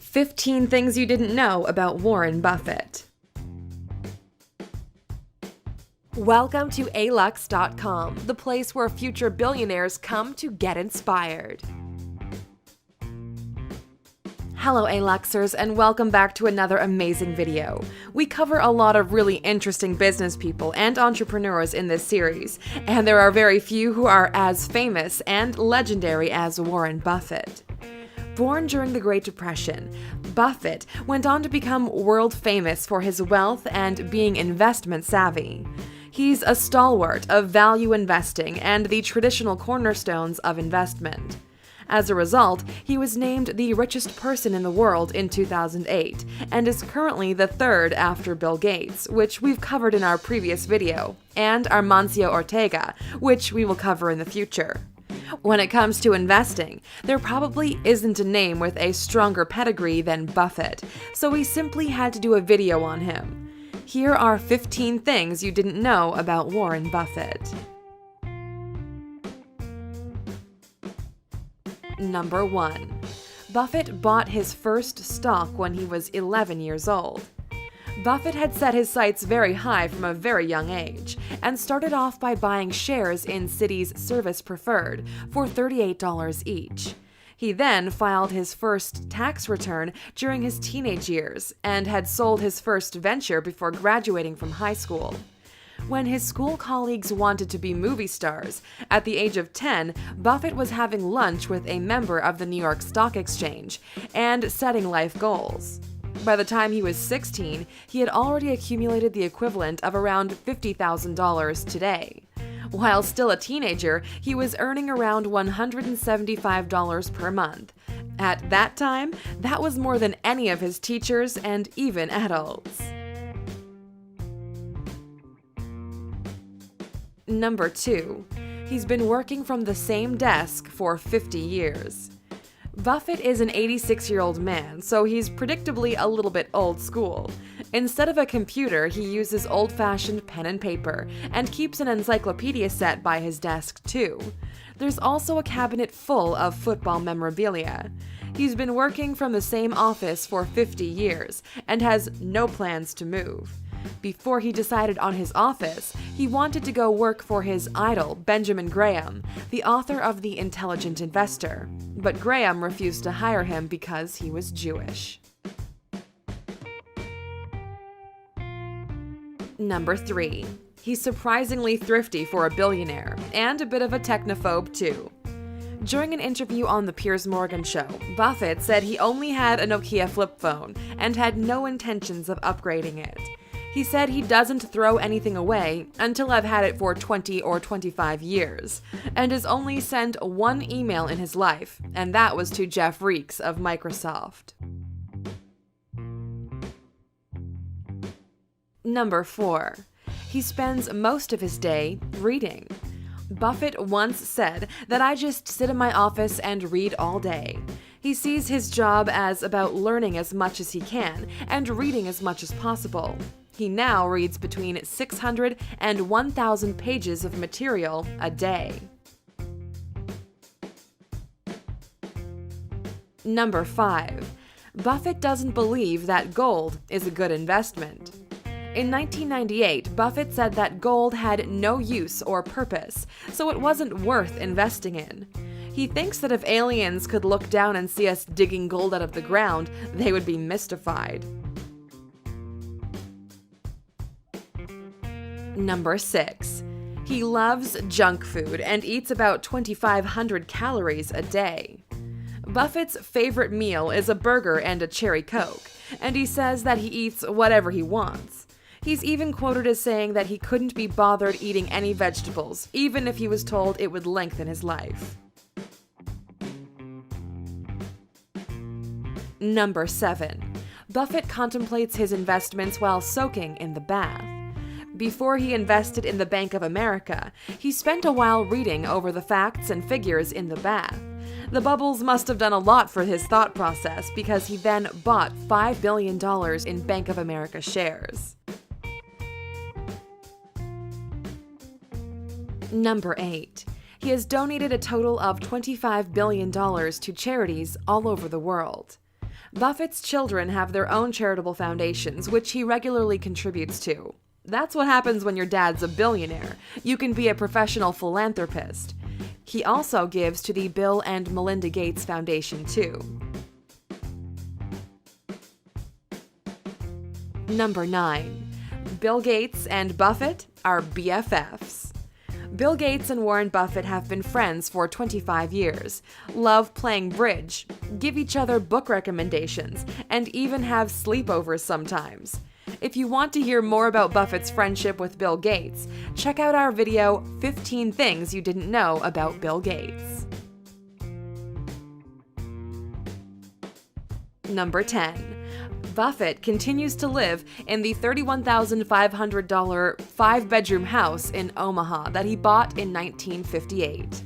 15 Things You Didn't Know About Warren Buffett. Welcome to alux.com, the place where future billionaires come to get inspired. Hello Aluxers, and welcome back to another amazing video. We cover a lot of really interesting business people and entrepreneurs in this series, and there are very few who are as famous and legendary as Warren Buffett. Born during the Great Depression, Buffett went on to become world famous for his wealth and being investment savvy. He's a stalwart of value investing and the traditional cornerstones of investment. As a result, he was named the richest person in the world in 2008 and is currently the third after Bill Gates, which we've covered in our previous video, and Amancio Ortega, which we will cover in the future. When it comes to investing, there probably isn't a name with a stronger pedigree than Buffett, so we simply had to do a video on him. Here are 15 things you didn't know about Warren Buffett. Number 1. Buffett bought his first stock when he was 11 years old. Buffett had set his sights very high from a very young age, and started off by buying shares in Citi's Service Preferred for $38 each. He then filed his first tax return during his teenage years, and had sold his first venture before graduating from high school. When his school colleagues wanted to be movie stars, at the age of 10, Buffett was having lunch with a member of the New York Stock Exchange, and setting life goals. By the time he was 16, he had already accumulated the equivalent of around $50,000 today. While still a teenager, he was earning around $175 per month. At that time, that was more than any of his teachers and even adults. Number 2. He's been working from the same desk for 50 years. Buffett is an 86-year-old man, so he's predictably a little bit old school. Instead of a computer, he uses old-fashioned pen and paper, and keeps an encyclopedia set by his desk too. There's also a cabinet full of football memorabilia. He's been working from the same office for 50 years, and has no plans to move. Before he decided on his office, he wanted to go work for his idol, Benjamin Graham, the author of The Intelligent Investor, but Graham refused to hire him because he was Jewish. Number 3. He's surprisingly thrifty for a billionaire, and a bit of a technophobe too. During an interview on The Piers Morgan Show, Buffett said he only had a Nokia flip phone and had no intentions of upgrading it. He said he doesn't throw anything away until I've had it for 20 or 25 years, and has only sent one email in his life, and that was to Jeff Reeks of Microsoft. Number 4. He spends most of his day reading. Buffett once said that I just sit in my office and read all day. He sees his job as about learning as much as he can and reading as much as possible. He now reads between 600 and 1,000 pages of material a day. Number 5. Buffett doesn't believe that gold is a good investment. In 1998, Buffett said that gold had no use or purpose, so it wasn't worth investing in. He thinks that if aliens could look down and see us digging gold out of the ground, they would be mystified. Number 6. He loves junk food and eats about 2,500 calories a day. Buffett's favorite meal is a burger and a cherry Coke, and he says that he eats whatever he wants. He's even quoted as saying that he couldn't be bothered eating any vegetables, even if he was told it would lengthen his life. Number 7. Buffett contemplates his investments while soaking in the bath. Before he invested in the Bank of America, he spent a while reading over the facts and figures in the bath. The bubbles must have done a lot for his thought process, because he then bought $5 billion in Bank of America shares. Number 8. He has donated a total of $25 billion to charities all over the world. Buffett's children have their own charitable foundations, which he regularly contributes to. That's what happens when your dad's a billionaire. You can be a professional philanthropist. He also gives to the Bill and Melinda Gates Foundation, too. Number 9. Bill Gates and Buffett are BFFs. Bill Gates and Warren Buffett have been friends for 25 years, love playing bridge, give each other book recommendations, and even have sleepovers sometimes. If you want to hear more about Buffett's friendship with Bill Gates, check out our video, 15 Things You Didn't Know About Bill Gates. Number 10. Buffett continues to live in the $31,500 5-bedroom house in Omaha that he bought in 1958.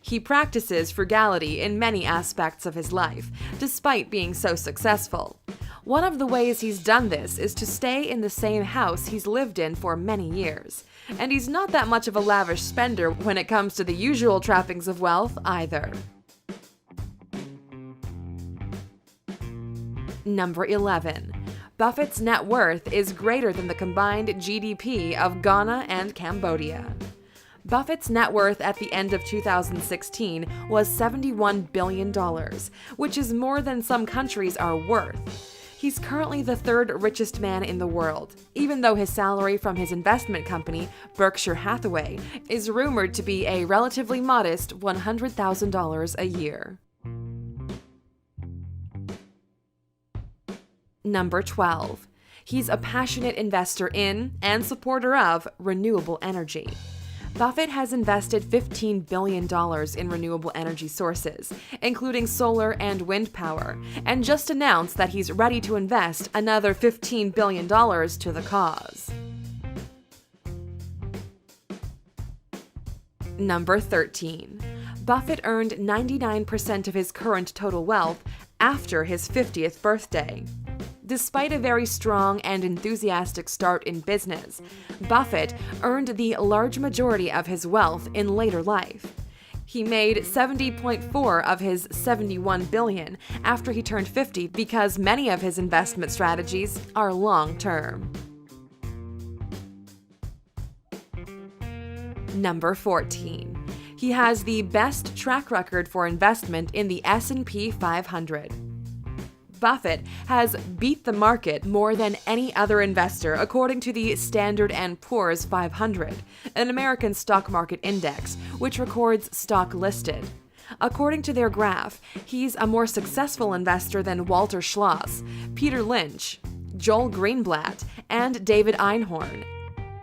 He practices frugality in many aspects of his life, despite being so successful. One of the ways he's done this is to stay in the same house he's lived in for many years. And he's not that much of a lavish spender when it comes to the usual trappings of wealth either. Number 11. Buffett's net worth is greater than the combined GDP of Ghana and Cambodia. Buffett's net worth at the end of 2016 was $71 billion, which is more than some countries are worth. He's currently the third richest man in the world, even though his salary from his investment company, Berkshire Hathaway, is rumored to be a relatively modest $100,000 a year. Number 12. He's a passionate investor in and supporter of renewable energy. Buffett has invested $15 billion in renewable energy sources, including solar and wind power, and just announced that he's ready to invest another $15 billion to the cause. Number 13. Buffett earned 99% of his current total wealth after his 50th birthday. Despite a very strong and enthusiastic start in business, Buffett earned the large majority of his wealth in later life. He made $70.4 of his $71 billion after he turned 50 because many of his investment strategies are long-term. Number 14. He has the best track record for investment in the S&P 500. Buffett has beat the market more than any other investor according to the Standard & Poor's 500, an American stock market index, which records stock listed. According to their graph, he's a more successful investor than Walter Schloss, Peter Lynch, Joel Greenblatt, and David Einhorn.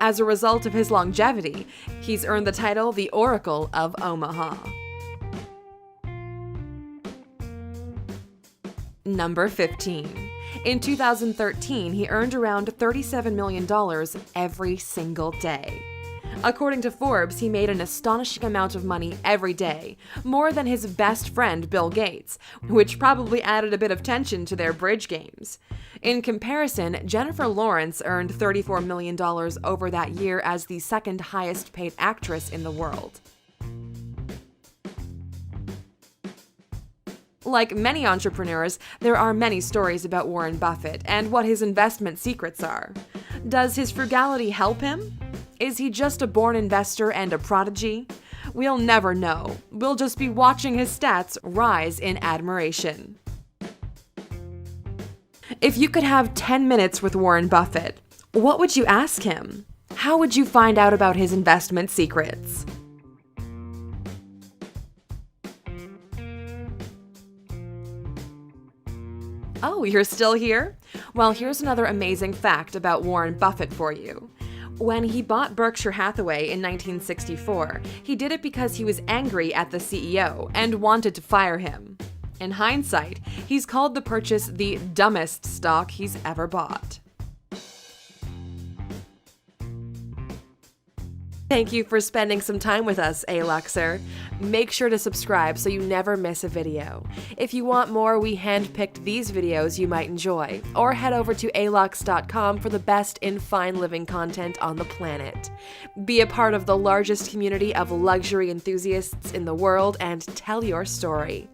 As a result of his longevity, he's earned the title the Oracle of Omaha. Number 15. In 2013, he earned around $37 million every single day. According to Forbes, he made an astonishing amount of money every day, more than his best friend Bill Gates, which probably added a bit of tension to their bridge games. In comparison, Jennifer Lawrence earned $34 million over that year as the second highest paid actress in the world. Like many entrepreneurs, there are many stories about Warren Buffett and what his investment secrets are. Does his frugality help him? Is he just a born investor and a prodigy? We'll never know. We'll just be watching his stats rise in admiration. If you could have 10 minutes with Warren Buffett, what would you ask him? How would you find out about his investment secrets? Oh, you're still here? Well, here's another amazing fact about Warren Buffett for you. When he bought Berkshire Hathaway in 1964, he did it because he was angry at the CEO and wanted to fire him. In hindsight, he's called the purchase the dumbest stock he's ever bought. Thank you for spending some time with us, A-Luxer. Make sure to subscribe so you never miss a video. If you want more, we handpicked these videos you might enjoy, or head over to alux.com for the best in fine living content on the planet. Be a part of the largest community of luxury enthusiasts in the world and tell your story.